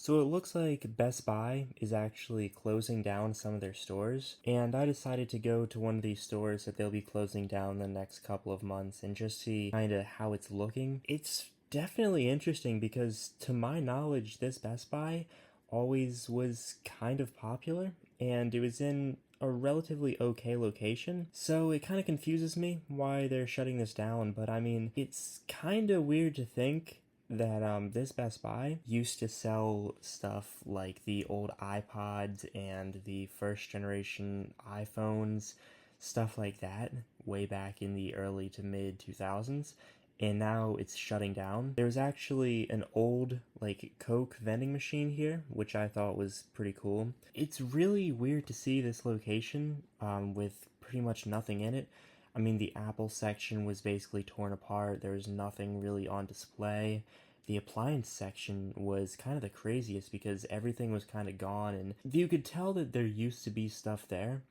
So it looks like Best Buy is actually closing down some of their stores, and I decided to go to one of these stores that they'll be closing down the next couple of months and just see kind of how it's looking. It's definitely interesting because to my knowledge, this Best Buy always was kind of popular, and it was in a relatively okay location. So it kind of confuses me why they're shutting this down, but I mean, it's kind of weird to think that this Best Buy used to sell stuff like the old iPods and the first generation iPhones, stuff like that, way back in the early to mid 2000s. And now it's shutting down. There's actually an old, like, Coke vending machine here, which I thought was pretty cool. It's really weird to see this location with pretty much nothing in it. I mean, the Apple section was basically torn apart. There was nothing really on display. The appliance section was kind of the craziest because everything was kind of gone, and you could tell that there used to be stuff there,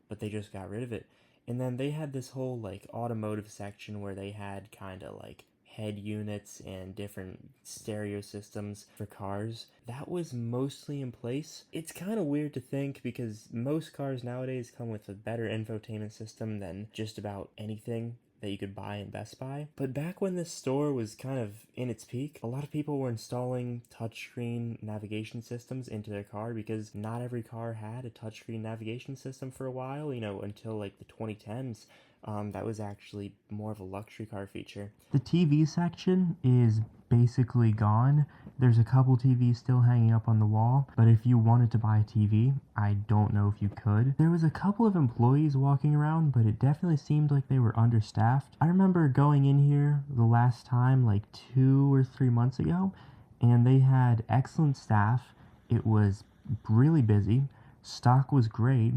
but they just got rid of it. And then they had this whole like automotive section where they had kind of like head units and different stereo systems for cars. That was mostly in place. It's kind of weird to think because most cars nowadays come with a better infotainment system than just about anything that you could buy in Best Buy. But back when this store was kind of in its peak, a lot of people were installing touchscreen navigation systems into their car because not every car had a touchscreen navigation system for a while, until like the 2010s. That was actually more of a luxury car feature. The TV section is basically gone. There's a couple TVs still hanging up on the wall, but if you wanted to buy a TV, I don't know if you could. There was a couple of employees walking around, but it definitely seemed like they were understaffed. I remember going in here the last time, like 2 or 3 months ago, and they had excellent staff. It was really busy. Stock was great.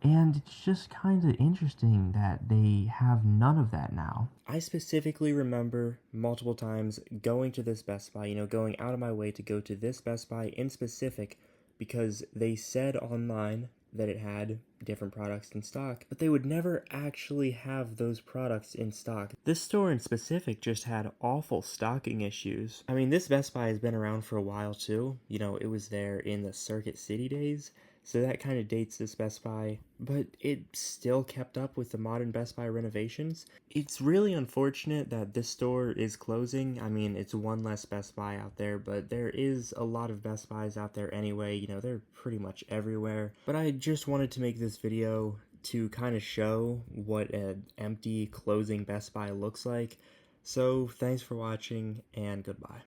And it's just kind of interesting that they have none of that now. I specifically remember multiple times going to this Best Buy, going out of my way to go to this Best Buy in specific because they said online that it had different products in stock, but they would never actually have those products in stock. This store in specific just had awful stocking issues. I mean, this Best Buy has been around for a while too. It was there in the Circuit City days, so that kind of dates this Best Buy, but it still kept up with the modern Best Buy renovations. It's really unfortunate that this store is closing. I mean, it's one less Best Buy out there, but there is a lot of Best Buys out there anyway. They're pretty much everywhere. But I just wanted to make this video to kind of show what an empty, closing Best Buy looks like. So, thanks for watching, and goodbye.